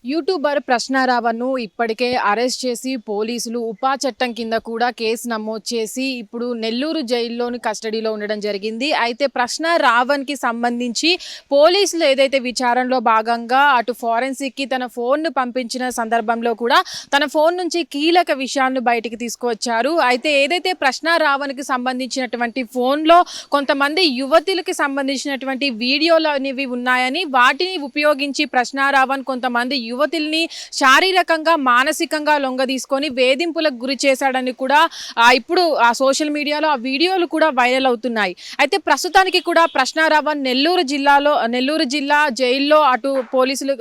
YouTuber ప్రశ్న రావణ్ను ఇప్పటికే arrest చేసి పోలీసులు ఉపా చట్టం కింద కూడా కేసు నమోదు చేసి ఇప్పుడు నెల్లూరు జైల్లోని కస్టడీలో ఉండడం జరిగింది. అయితే ప్రశ్న రావణ్కి సంబంధించి పోలీసులు ఏదైతే విచారణలో భాగంగా అటు ఫోరెన్సిక్కి తన ఫోన్ను పంపించిన సందర్భంలో కూడా తన ఫోన్ నుంచి కీలక విషయాలను బయటికి తీసుకువచ్చారు. అయితే ఏదైతే ప్రశ్న రావణ్కి సంబంధించినటువంటి ఫోన్లో కొంతమంది యువతులకి సంబంధించినటువంటి వీడియోలు అనేవి ఉన్నాయని, వాటిని ఉపయోగించి ప్రశ్న రావణ్ కొంతమంది యువతుల్ని శారీరకంగా మానసికంగా లొంగదీసుకొని వేధింపులకు గురి చేశాడని కూడా ఇప్పుడు ఆ సోషల్ మీడియాలో ఆ వీడియోలు కూడా వైరల్ అవుతున్నాయి. అయితే ప్రస్తుతానికి కూడా ప్రశ్న రావణ్ నెల్లూరు జిల్లా జైల్లో అటు పోలీసులు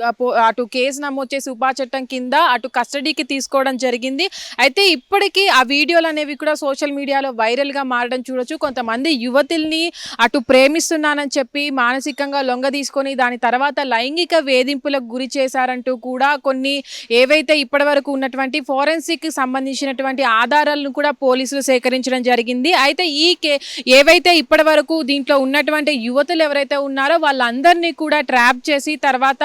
అటు కేసు నమోదు చేసి ఉపా చట్టం కింద అటు కస్టడీకి తీసుకోవడం జరిగింది. అయితే ఇప్పటికీ ఆ వీడియోలు అనేవి కూడా సోషల్ మీడియాలో వైరల్గా మారడం చూడొచ్చు. కొంతమంది యువతుల్ని అటు ప్రేమిస్తున్నానని చెప్పి మానసికంగా లొంగదీసుకొని దాని తర్వాత లైంగిక వేధింపులకు గురి చేశారంటూ కూడా కొన్ని ఏవైతే ఇప్పటి వరకు ఉన్నటువంటి ఫోరెన్సిక్ సంబంధించినటువంటి ఆధారాలను కూడా పోలీసులు సేకరించడం జరిగింది. అయితే ఏవైతే ఇప్పటి వరకు దీంట్లో ఉన్నటువంటి యువతులు ఎవరైతే ఉన్నారో వాళ్ళందరినీ కూడా ట్రాప్ చేసి తర్వాత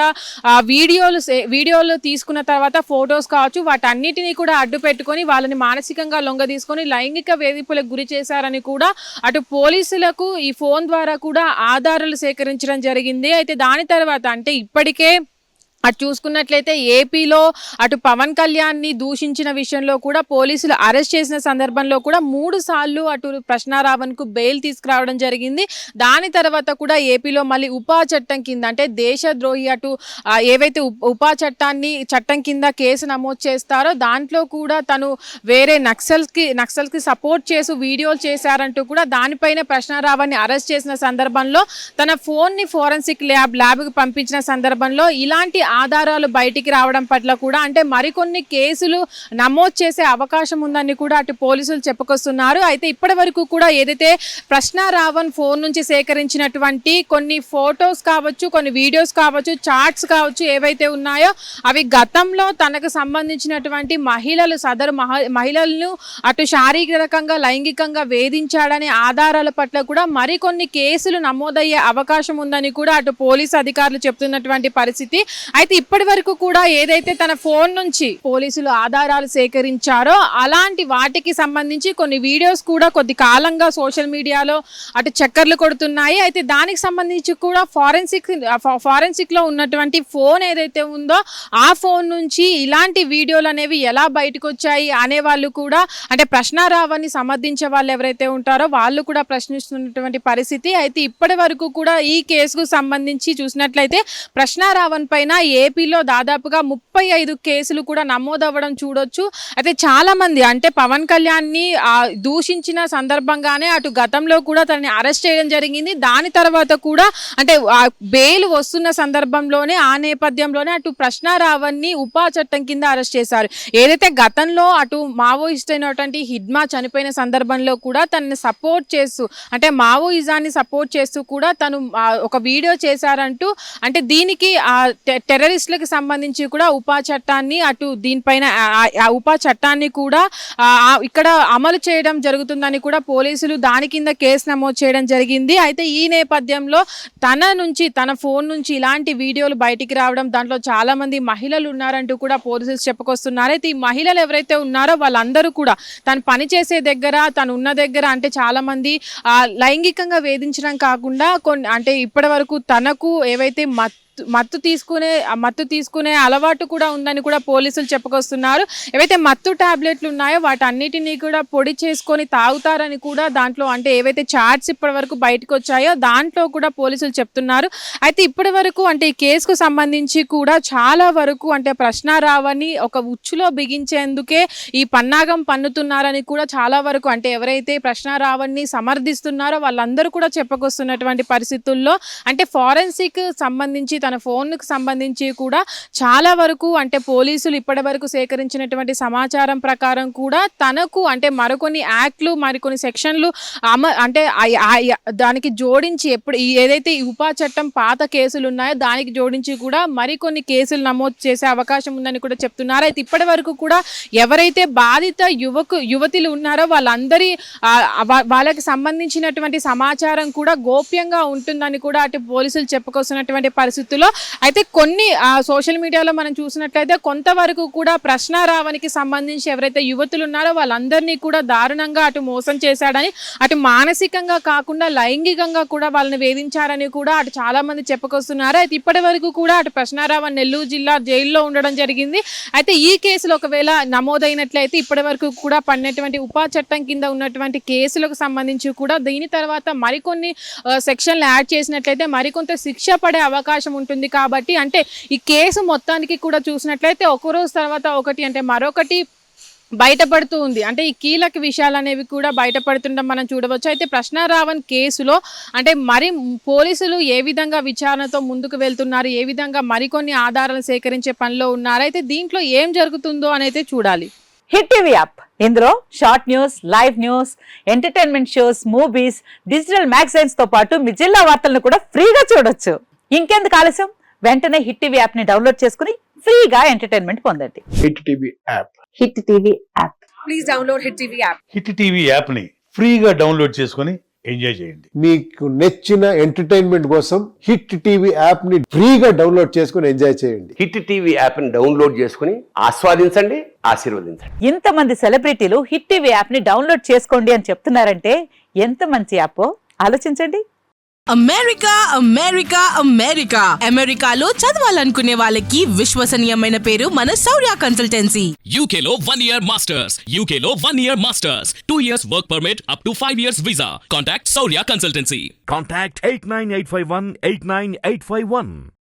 వీడియోలు తీసుకున్న తర్వాత ఫొటోస్ కావచ్చు వాటన్నిటినీ కూడా అడ్డు పెట్టుకొని వాళ్ళని మానసికంగా లొంగదీసుకొని లైంగిక వేధింపులకు గురి చేశారని కూడా అటు పోలీసులకు ఈ ఫోన్ ద్వారా కూడా ఆధారాలు సేకరించడం జరిగింది. అయితే దాని తర్వాత అంటే ఇప్పటికే అటు చూసుకున్నట్లయితే ఏపీలో అటు పవన్ కళ్యాణ్ని దూషించిన విషయంలో కూడా పోలీసులు అరెస్ట్ చేసిన సందర్భంలో కూడా 3 సార్లు అటు ప్రశ్న రావణ్కు బెయిల్ తీసుకురావడం జరిగింది. దాని తర్వాత కూడా ఏపీలో మళ్ళీ ఉపా చట్టం కింద అంటే దేశద్రోహి అటు ఏవైతే ఉపా చట్టం కింద కేసు నమోదు చేస్తారో దాంట్లో కూడా తను వేరే నక్సల్స్కి సపోర్ట్ చేసి వీడియోలు చేశారంటూ కూడా దానిపైన ప్రశ్న రావణ్ని అరెస్ట్ చేసిన సందర్భంలో తన ఫోన్ని ఫోరెన్సిక్ ల్యాబ్కి పంపించిన సందర్భంలో ఇలాంటి ఆధారాలు బయటికి రావడం పట్ల కూడా అంటే మరికొన్ని కేసులు నమోదు చేసే అవకాశం ఉందని కూడా అటు పోలీసులు చెప్పుకొస్తున్నారు. అయితే ఇప్పటి వరకు కూడా ఏదైతే ప్రశ్న రావణ్ ఫోన్ నుంచి సేకరించినటువంటి కొన్ని ఫొటోస్ కావచ్చు, కొన్ని వీడియోస్ కావచ్చు, చాట్స్ కావచ్చు ఏవైతే ఉన్నాయో అవి గతంలో తనకు సంబంధించినటువంటి సదరు మహిళలను అటు శారీరకంగా లైంగికంగా వేధించాడనే ఆధారాల పట్ల కూడా మరికొన్ని కేసులు నమోదయ్యే అవకాశం ఉందని కూడా అటు పోలీసు అధికారులు చెప్తున్నటువంటి పరిస్థితి. అయితే ఇప్పటి వరకు కూడా ఏదైతే తన ఫోన్ నుంచి పోలీసులు ఆధారాలు సేకరించారో అలాంటి వాటికి సంబంధించి కొన్ని వీడియోస్ కూడా కొద్ది కాలంగా సోషల్ మీడియాలో అటు చక్కర్లు కొడుతున్నాయి. అయితే దానికి సంబంధించి కూడా ఫోరెన్సిక్లో ఉన్నటువంటి ఫోన్ ఏదైతే ఉందో ఆ ఫోన్ నుంచి ఇలాంటి వీడియోలు అనేవి ఎలా బయటకు వచ్చాయి అనే వాళ్ళు కూడా అంటే ప్రశ్న రావణ్ని సమర్థించే వాళ్ళు ఎవరైతే ఉంటారో వాళ్ళు కూడా ప్రశ్నిస్తున్నటువంటి పరిస్థితి. అయితే ఇప్పటి వరకు కూడా ఈ కేసుకు సంబంధించి చూసినట్లయితే ప్రశ్న రావణ్ పైన ఏపీలో దాదాపుగా 35 కేసులు కూడా నమోదవ్వడం చూడొచ్చు. అయితే చాలా మంది అంటే పవన్ కళ్యాణ్ని దూషించిన సందర్భంగానే అటు గతంలో కూడా తనని అరెస్ట్ చేయడం జరిగింది. దాని తర్వాత కూడా అంటే బెయిల్ వస్తున్న సందర్భంలోనే ఆ నేపథ్యంలోనే అటు ప్రశ్న రావణ్ని ఉపా చట్టం కింద అరెస్ట్ చేశారు. ఏదైతే గతంలో అటు మావోయిస్ట్ అయినటువంటి హిడ్మా చనిపోయిన సందర్భంలో కూడా తనని సపోర్ట్ చేస్తూ అంటే మావోయిజాన్ని సపోర్ట్ చేస్తూ కూడా తను ఒక వీడియో చేశారంటూ అంటే దీనికి టెర్రరిస్టులకు సంబంధించి కూడా ఉపా చట్టాన్ని అటు దీనిపైన ఉపా చట్టాన్ని కూడా ఇక్కడ అమలు చేయడం జరుగుతుందని కూడా పోలీసులు దాని కింద కేసు నమోదు చేయడం జరిగింది. అయితే ఈ నేపథ్యంలో తన ఫోన్ నుంచి ఇలాంటి వీడియోలు బయటికి రావడం దాంట్లో చాలా మంది మహిళలు ఉన్నారంటూ కూడా పోలీసులు చెప్పుకొస్తున్నారు. అయితే ఈ మహిళలు ఎవరైతే ఉన్నారో వాళ్ళందరూ కూడా తను పనిచేసే దగ్గర తను ఉన్న దగ్గర అంటే చాలా మంది లైంగికంగా వేధించడం కాకుండా అంటే ఇప్పటి వరకు తనకు ఏవైతే మత్తు తీసుకునే అలవాటు కూడా ఉందని కూడా పోలీసులు చెప్పుకొస్తున్నారు. ఏవైతే మత్తు టాబ్లెట్లు ఉన్నాయో వాటన్నిటినీ కూడా పొడి చేసుకొని తాగుతారని కూడా దాంట్లో అంటే ఏవైతే చాట్స్ ఇప్పటి వరకు బయటకు వచ్చాయో దాంట్లో కూడా పోలీసులు చెప్తున్నారు. అయితే ఇప్పటి వరకు అంటే ఈ కేసుకు సంబంధించి కూడా చాలా వరకు అంటే ప్రశ్న రావణ్ని ఒక ఉచ్చులో బిగించేందుకే ఈ పన్నాగం పన్నుతున్నారని కూడా చాలా వరకు అంటే ఎవరైతే ప్రశ్న రావణ్ని సమర్థిస్తున్నారో వాళ్ళందరూ కూడా చెప్పుకొస్తున్నటువంటి పరిస్థితుల్లో అంటే ఫోరెన్సిక్ సంబంధించి తన ఫోన్కు సంబంధించి కూడా చాలా వరకు అంటే పోలీసులు ఇప్పటి వరకు సేకరించినటువంటి సమాచారం ప్రకారం కూడా తనకు అంటే మరికొన్ని యాక్ట్లు మరికొన్ని సెక్షన్లు అంటే దానికి జోడించి ఏదైతే ఈ ఉపా చట్టం పాత కేసులు ఉన్నాయో దానికి జోడించి కూడా మరికొన్ని కేసులు నమోదు చేసే అవకాశం ఉందని కూడా చెప్తున్నారు. అయితే ఇప్పటి వరకు కూడా ఎవరైతే బాధిత యువతులు ఉన్నారో వాళ్ళకి సంబంధించినటువంటి సమాచారం కూడా గోప్యంగా ఉంటుందని కూడా అటు పోలీసులు చెప్పుకొస్తున్నటువంటి పరిస్థితులు పరిస్థితుల్లో అయితే కొన్ని సోషల్ మీడియాలో మనం చూసినట్లయితే కొంతవరకు కూడా ప్రశ్నారావానికి సంబంధించి ఎవరైతే యువతులు ఉన్నారో వాళ్ళందరినీ కూడా దారుణంగా అటు మోసం చేశాడని, అటు మానసికంగా కాకుండా లైంగికంగా కూడా వాళ్ళని వేధించారని కూడా అటు చాలా మంది చెప్పుకొస్తున్నారు. అయితే ఇప్పటి వరకు కూడా అటు ప్రశ్నారావణ్ నెల్లూరు జిల్లా జైల్లో ఉండడం జరిగింది. అయితే ఈ కేసులు ఒకవేళ నమోదైనట్లయితే ఇప్పటి వరకు కూడా పడినటువంటి ఉపా చట్టం కింద ఉన్నటువంటి కేసులకు సంబంధించి కూడా దీని తర్వాత మరికొన్ని సెక్షన్లు యాడ్ చేసినట్లయితే మరికొంత శిక్ష పడే అవకాశం ఉంటుంది. కాబట్టి అంటే ఈ కేసు మొత్తానికి కూడా చూసినట్లయితే ఒక రోజు తర్వాత ఒకటి అంటే మరొకటి బయటపడుతూ ఉంది. అంటే ఈ కీలక విషయాలు అనేవి కూడా బయటపడుతుండడం మనం చూడవచ్చు. అయితే ప్రశ్నారావణ్ కేసులో అంటే మరి పోలీసులు ఏ విధంగా విచారణతో ముందుకు వెళ్తున్నారు, ఏ విధంగా మరికొన్ని ఆధారాలు సేకరించే పనిలో ఉన్నారు, అయితే దీంట్లో ఏం జరుగుతుందో అనేది చూడాలి. హిట్ టీవీ యాప్, ఇందులో short news, live news, entertainment shows, movies, digital magazines తో పాటు మీ జిల్లా వార్తలను కూడా ఫ్రీగా చూడొచ్చు. ఇంకెందుకు ఆలస్యం, వెంటనే హిట్ టీవీ యాప్ ని డౌన్లోడ్ చేసుకుని ఫ్రీగా ఎంటర్టైన్మెంట్ పొందండి. Hit TV app. Hit TV app. Please download hit TV app. Hit TV app ని ఫ్రీగా డౌన్లోడ్ చేసుకొని ఎంజాయ్ చేయండి. మీకు నచ్చిన ఎంటర్టైన్మెంట్ కోసం హిట్ టీవీ యాప్ ని ఫ్రీగా డౌన్లోడ్ చేసుకుని ఎంజాయ్ చేయండి. హిట్ టీవీ యాప్ ని డౌన్లోడ్ చేసుకుని ఆస్వాదించండి, ఆశీర్వదించండి. ఇంతమంది సెలబ్రిటీలు హిట్ టీవీ యాప్ ని డౌన్లోడ్ చేసుకోండి అని చెప్తున్నారంటే ఎంత మంచి యాప్ ఆలోచించండి. అమెరికా అమెరికా అమెరికా అమెరికాలో చదవాలనుకునే వాళ్ళకి విశ్వసనీయమైన పేరు మన శౌర్య కన్సల్టెన్సీ. UK లో 1 year masters, UK లో 1 year masters, 2 years work permit up to 5 years visa. Contact Saurya Consultancy. Contact 89851 89851.